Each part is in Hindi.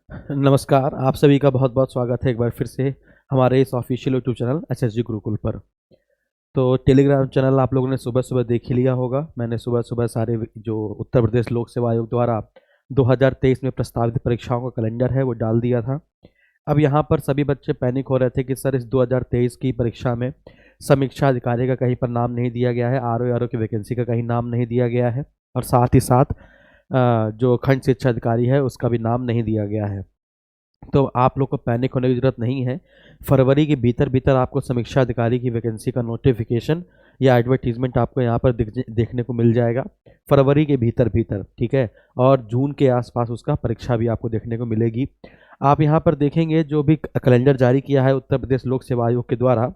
नमस्कार, आप सभी का बहुत-बहुत स्वागत है एक बार फिर से हमारे इस official YouTube channel SSG Gurukul पर। तो टेलीग्राम चैनल आप लोगों ने सुबह-सुबह देख ही लिया होगा। मैंने सुबह-सुबह सारे जो उत्तर प्रदेश लोक सेवा आयोग द्वारा 2023 में प्रस्तावित परीक्षाओं का कैलेंडर है वो डाल दिया था। अब यहाँ पर सभी बच्चे पैनिक हो रहे थे कि सर इस 2023 की परीक्षा में समीक्षा अधिकारी का कहीं पर नाम नहीं दिया गया है, आरओ की वैकेंसी का कहीं नाम नहीं दिया गया है और साथ ही साथ जो खंड शिक्षा अधिकारी है उसका भी नाम नहीं दिया गया है। तो आप लोग को पैनिक होने की ज़रूरत नहीं है। फरवरी के भीतर-भीतर आपको समीक्षा अधिकारी की वैकेंसी का नोटिफ़िकेशन या एडवर्टाइज़मेंट आपको यहाँ पर देखने को मिल जाएगा। फरवरी के भीतर-भीतर, ठीक है? और जून के आसपास उसका परीक्षा भी आपको देखने को मिलेगी। आप यहाँ पर देखेंगे जो भी कैलेंडर जारी किया है उत्तर प्रदेश लोक सेवा आयोग के द्वारा,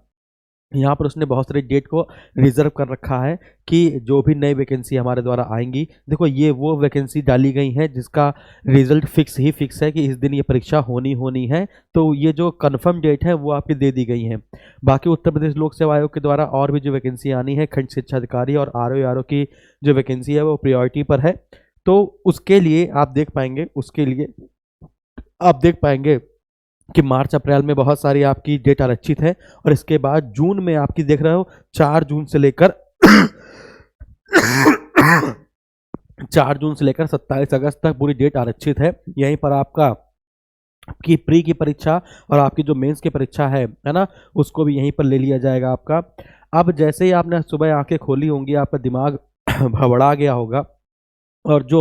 यहाँ पर उसने बहुत सारी डेट को रिज़र्व कर रखा है कि जो भी नई वैकेंसी हमारे द्वारा आएंगी, देखो ये वो वैकेंसी डाली गई है जिसका रिज़ल्ट फिक्स है कि इस दिन ये परीक्षा होनी है। तो ये जो कन्फर्म डेट है वो आपकी दे दी गई हैं। बाकी उत्तर प्रदेश लोक सेवा आयोग के द्वारा और भी जो वैकेंसी आनी है, खंड शिक्षा अधिकारी और आरओ की जो वैकेंसी है वो प्रायोरिटी पर है। तो उसके लिए आप देख पाएंगे कि मार्च अप्रैल में बहुत सारी आपकी डेट आरक्षित है और इसके बाद जून में आपकी देख रहे हो 4 जून से लेकर 4 जून से लेकर 27 अगस्त तक पूरी डेट आरक्षित है। यहीं पर आपका की प्री की परीक्षा और आपकी जो मेंस की परीक्षा है ना, उसको भी यहीं पर ले लिया जाएगा आपका। अब जैसे ही आपने सुबह आंखें खोली होंगी, आपका दिमाग भड़बड़ा गया होगा और जो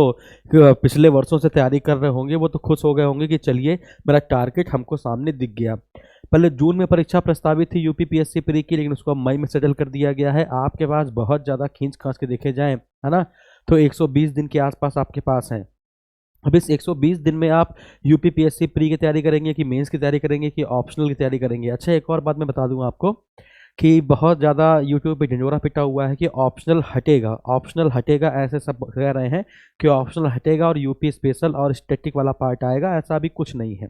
पिछले वर्षों से तैयारी कर रहे होंगे वो तो खुश हो गए होंगे कि चलिए मेरा टारगेट हमको सामने दिख गया। पहले जून में परीक्षा प्रस्तावित थी यूपीपीएससी प्री की, लेकिन उसको मई में सेटल कर दिया गया है। आपके पास बहुत ज़्यादा खींच खांच के देखे जाएं, है ना, तो 120 दिन के आसपास आपके पास हैं। अब इस 120 दिन में आप यूपीपीएससी प्री की तैयारी करेंगे कि मेंस की तैयारी करेंगे कि ऑप्शनल की तैयारी करेंगे। अच्छा, एक और बात मैं बता दूं आपको कि बहुत ज़्यादा यूट्यूब पे ढिंढोरा पिटा हुआ है कि ऑप्शनल हटेगा, ऐसे सब कह रहे हैं कि ऑप्शनल हटेगा और यूपी स्पेशल और स्टैटिक वाला पार्ट आएगा। ऐसा भी कुछ नहीं है,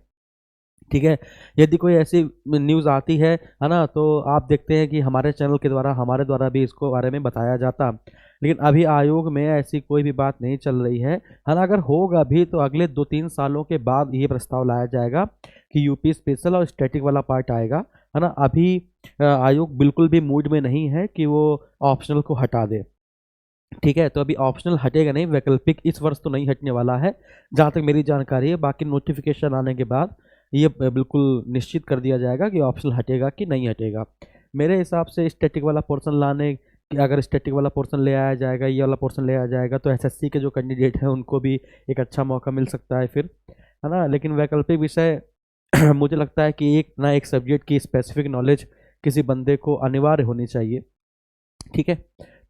ठीक है? यदि कोई ऐसी न्यूज़ आती है ना, तो आप देखते हैं कि हमारे चैनल के द्वारा हमारे द्वारा भी इसको बारे में बताया जाता, लेकिन अभी आयोग में ऐसी कोई भी बात नहीं चल रही है ना। अगर होगा भी तो अगले 2-3 सालों के बाद ये प्रस्ताव लाया जाएगा कि यूपी स्पेशल और स्टैटिक वाला पार्ट आएगा, है ना। अभी आयोग बिल्कुल भी मूड में नहीं है कि वो ऑप्शनल को हटा दे, ठीक है? तो अभी ऑप्शनल हटेगा नहीं, वैकल्पिक इस वर्ष तो नहीं हटने वाला है जहाँ तक मेरी जानकारी है। बाकी नोटिफिकेशन आने के बाद ये बिल्कुल निश्चित कर दिया जाएगा कि ऑप्शनल हटेगा कि नहीं हटेगा। मेरे हिसाब से स्टैटिक वाला पोर्शन लाने कि अगर स्टैटिक वाला पोर्शन ले आया जाएगा, ये वाला पोर्शन ले आया जाएगा, तो एसएससी के जो कैंडिडेट हैं उनको भी एक अच्छा मौका मिल सकता है फिर, है ना। लेकिन वैकल्पिक विषय मुझे लगता है कि एक ना एक सब्जेक्ट की स्पेसिफिक नॉलेज किसी बंदे को अनिवार्य होनी चाहिए, ठीक है।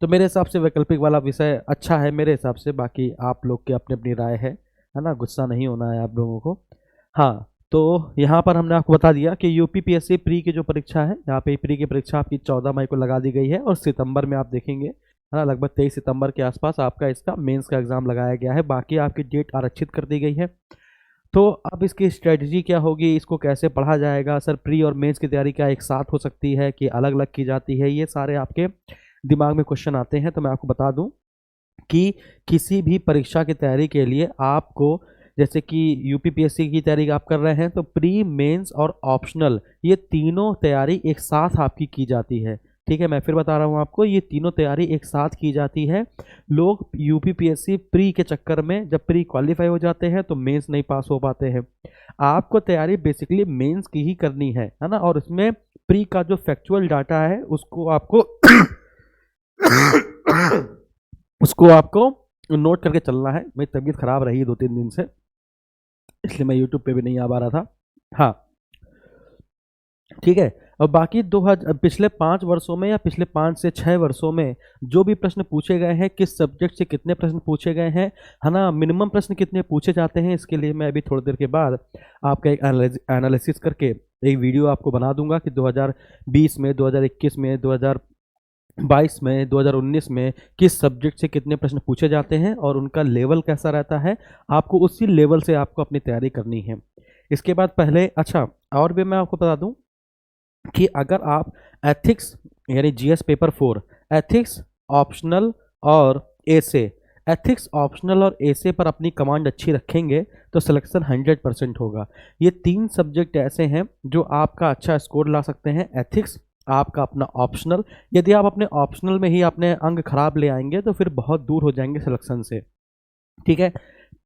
तो मेरे हिसाब से वैकल्पिक वाला विषय अच्छा है मेरे हिसाब से। बाकी आप लोग की अपनी अपनी राय है ना, गुस्सा नहीं होना है आप लोगों को। हाँ, तो यहाँ पर हमने आपको बता दिया कि यूपीपीएससी प्री की जो परीक्षा है, यहाँ पे प्री की परीक्षा आपकी 14 मई को लगा दी गई है और सितंबर में आप देखेंगे, है ना, लगभग 23 सितंबर के आसपास आपका इसका मेंस का एग्ज़ाम लगाया गया है। बाकी आपकी डेट आरक्षित कर दी गई है। तो अब इसकी स्ट्रेटजी क्या होगी, इसको कैसे पढ़ा जाएगा, सर प्री और मेंस की तैयारी क्या एक साथ हो सकती है कि अलग अलग की जाती है, ये सारे आपके दिमाग में क्वेश्चन आते हैं। तो मैं आपको बता दूं कि किसी भी परीक्षा की तैयारी के लिए आपको, जैसे कि यूपीपीएससी की तैयारी आप कर रहे हैं, तो प्री मेंस और ऑप्शनल ये तीनों तैयारी एक साथ आपकी की जाती है, ठीक है। मैं फिर बता रहा हूँ आपको, ये तीनों तैयारी एक साथ की जाती है। लोग यूपीपीएससी प्री के चक्कर में जब प्री क्वालिफाई हो जाते हैं तो मेंस नहीं पास हो पाते हैं। आपको तैयारी बेसिकली मेंस की ही करनी है ना, और उसमें प्री का जो फैक्चुअल डाटा है उसको आपको उसको आपको नोट करके चलना है। मेरी तबीयत खराब रही 2-3 दिन से, इसलिए मैं यूट्यूब पे भी नहीं आ पा रहा था। हाँ, ठीक है। और बाकी पिछले 5 वर्षों में या पिछले 5 से 6 वर्षों में जो भी प्रश्न पूछे गए हैं, किस सब्जेक्ट से कितने प्रश्न पूछे गए हैं, है ना, मिनिमम प्रश्न कितने पूछे जाते हैं, इसके लिए मैं अभी थोड़ी देर के बाद आपका एक एनालिसिस करके एक वीडियो आपको बना दूंगा कि 2020 में, 2021 में, 2022 में, 2019 में किस सब्जेक्ट से कितने प्रश्न पूछे जाते हैं और उनका लेवल कैसा रहता है। आपको उसी लेवल से आपको अपनी तैयारी करनी है। इसके बाद पहले, अच्छा, और भी मैं आपको बता दूं कि अगर आप एथिक्स यानी जीएस पेपर 4, एथिक्स, ऑप्शनल और एसे, एथिक्स ऑप्शनल और एसे पर अपनी कमांड अच्छी रखेंगे तो सिलेक्शन 100% होगा। ये 3 सब्जेक्ट ऐसे हैं जो आपका अच्छा स्कोर ला सकते हैं। एथिक्स, आपका अपना ऑप्शनल, यदि आप अपने ऑप्शनल में ही अपने अंक खराब ले आएंगे तो फिर बहुत दूर हो जाएंगे सिलेक्शन से, ठीक है।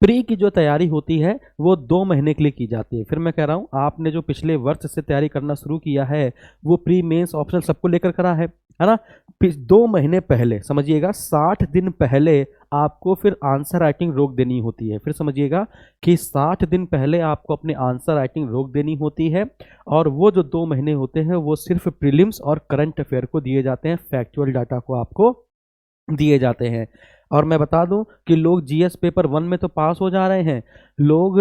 प्री की जो तैयारी होती है वो 2 महीने के लिए की जाती है। फिर मैं कह रहा हूँ, आपने जो पिछले वर्ष से तैयारी करना शुरू किया है वो प्री मेंस ऑप्शनल सबको लेकर करा है ना। 2 महीने पहले समझिएगा, 60 दिन पहले आपको फिर आंसर राइटिंग रोक देनी होती है। फिर समझिएगा कि 60 दिन पहले आपको अपने आंसर राइटिंग रोक देनी होती है, और वो जो 2 महीने होते हैं वो सिर्फ प्रीलिम्स और करंट अफेयर को दिए जाते हैं, फैक्चुअल डाटा को आपको दिए जाते हैं। और मैं बता दूं कि लोग जीएस पेपर 1 में तो पास हो जा रहे हैं, लोग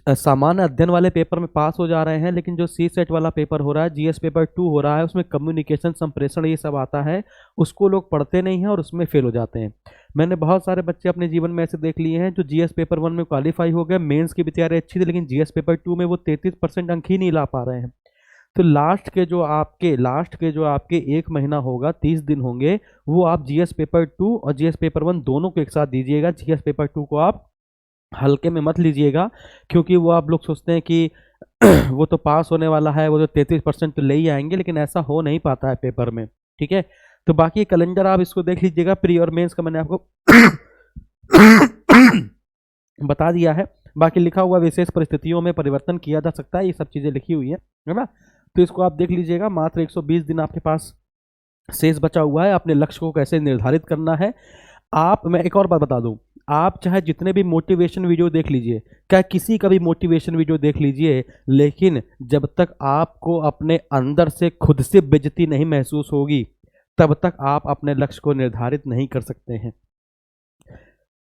सामान्य अध्ययन वाले पेपर में पास हो जा रहे हैं, लेकिन जो सी सेट वाला पेपर हो रहा है, जीएस पेपर 2 हो रहा है, उसमें कम्युनिकेशन, संप्रेषण, ये सब आता है, उसको लोग पढ़ते नहीं हैं और उसमें फेल हो जाते हैं। मैंने बहुत सारे बच्चे अपने जीवन में ऐसे देख लिए हैं जो जीएस पेपर 1 में क्वालिफाई हो गए, मेंस की भी तैयारी अच्छी थी, लेकिन जीएस पेपर 2 में वो 33% अंक ही नहीं ला पा रहे हैं। तो लास्ट के जो आपके 1 महीना होगा, 30 दिन होंगे, वो आप जीएस पेपर 2 और जीएस पेपर 1 दोनों को एक साथ दीजिएगा। जीएस पेपर 2 को आप हल्के में मत लीजिएगा, क्योंकि वो आप लोग सोचते हैं कि वो तो पास होने वाला है, वो तो 33% तो ले ही आएंगे, लेकिन ऐसा हो नहीं पाता है पेपर में, ठीक है। तो बाकी कैलेंडर आप इसको देख लीजिएगा, प्री और मेंस का मैंने आपको बता दिया है। बाकी लिखा हुआ विशेष परिस्थितियों में परिवर्तन किया जा सकता है, ये सब चीज़ें लिखी हुई है ना। तो इसको आप देख लीजिएगा। मात्र 120 दिन आपके पास शेष बचा हुआ है। अपने लक्ष्य को कैसे निर्धारित करना है, मैं एक और बात बता दूं, आप चाहे जितने भी मोटिवेशन वीडियो देख लीजिए, क्या किसी का भी मोटिवेशन वीडियो देख लीजिए, लेकिन जब तक आपको अपने अंदर से खुद से बेइज्जती नहीं महसूस होगी, तब तक आप अपने लक्ष्य को निर्धारित नहीं कर सकते हैं।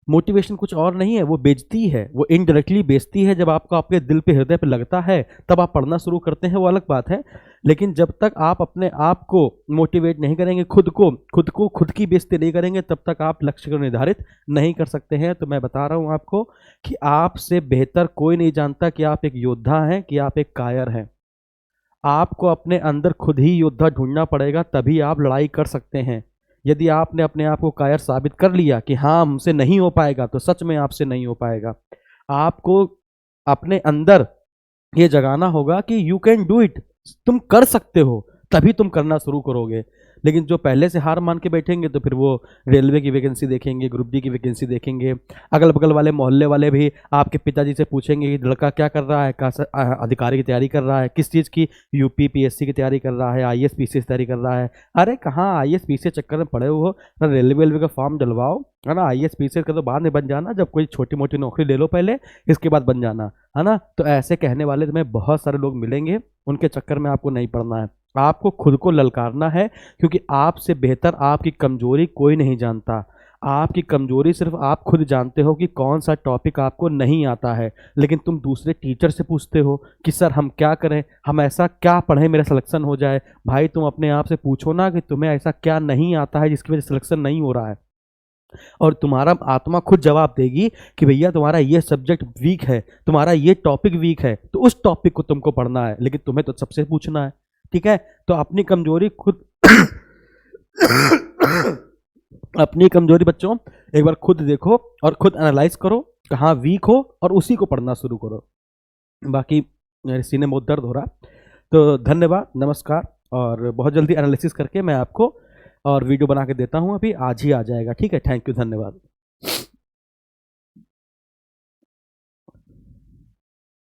मोटिवेशन कुछ और नहीं है, वो बेचती है, वो इनडायरेक्टली बेचती है। जब आपको आपके दिल पे, हृदय पे लगता है, तब आप पढ़ना शुरू करते हैं, वो अलग बात है। लेकिन जब तक आप अपने आप को मोटिवेट नहीं करेंगे, खुद की बेइज्जती नहीं करेंगे, तब तक आप लक्ष्य को निर्धारित नहीं कर सकते हैं। तो मैं बता रहा हूं आपको कि आपसे बेहतर कोई नहीं जानता कि आप एक योद्धा हैं कि आप एक कायर हैं। आपको अपने अंदर खुद ही योद्धा ढूंढना पड़ेगा, तभी आप लड़ाई कर सकते हैं। यदि आपने अपने आप को कायर साबित कर लिया कि हाँ हमसे नहीं हो पाएगा, तो सच में आपसे नहीं हो पाएगा। आपको अपने अंदर ये जगाना होगा कि यू कैन डू इट, तुम कर सकते हो, तभी तुम करना शुरू करोगे। लेकिन जो पहले से हार मान के बैठेंगे तो फिर वो रेलवे की वैकेंसी देखेंगे, ग्रुप डी की वैकेंसी देखेंगे, अगल बगल वाले मोहल्ले वाले भी आपके पिताजी से पूछेंगे कि लड़का क्या कर रहा है, अधिकारी की तैयारी कर रहा है, किस चीज़ की, यूपी पीएससी की तैयारी कर रहा है, आईएएस पीसीएस तैयारी कर रहा है। अरे कहाँ आईएएस पीसीएस चक्कर में पड़े हो, रेलवे का फॉर्म डलवाओ, है ना। आईएएस पीसीएस का तो बाद में बन जाना, जब कोई छोटी मोटी नौकरी ले लो पहले, इसके बाद बन जाना, है ना। तो ऐसे कहने वाले तुम्हें बहुत सारे लोग मिलेंगे, उनके चक्कर में आपको नहीं पड़ना है। आपको खुद को ललकारना है, क्योंकि आपसे बेहतर आपकी कमजोरी कोई नहीं जानता। आपकी कमजोरी सिर्फ आप खुद जानते हो कि कौन सा टॉपिक आपको नहीं आता है, लेकिन तुम दूसरे टीचर से पूछते हो कि सर हम क्या करें, हम ऐसा क्या पढ़ें मेरा सिलेक्शन हो जाए। भाई तुम अपने आप से पूछो ना कि तुम्हें ऐसा क्या नहीं आता है जिसकी वजह से सिलेक्शन नहीं हो रहा है, और तुम्हारा आत्मा खुद जवाब देगी कि भैया तुम्हारा ये सब्जेक्ट वीक है, तुम्हारा ये टॉपिक वीक है, तो उस टॉपिक को तुमको पढ़ना है, लेकिन तुम्हें तो सबसे पूछना है, ठीक है। तो अपनी कमजोरी खुद अपनी कमजोरी बच्चों एक बार खुद देखो और खुद एनालाइज करो कहाँ वीक हो, और उसी को पढ़ना शुरू करो। बाकी मेरे सीने में बहुत दर्द हो रहा, तो धन्यवाद, नमस्कार। और बहुत जल्दी एनालिसिस करके मैं आपको और वीडियो बना के देता हूँ, अभी आज ही आ जाएगा, ठीक है। थैंक यू, धन्यवाद।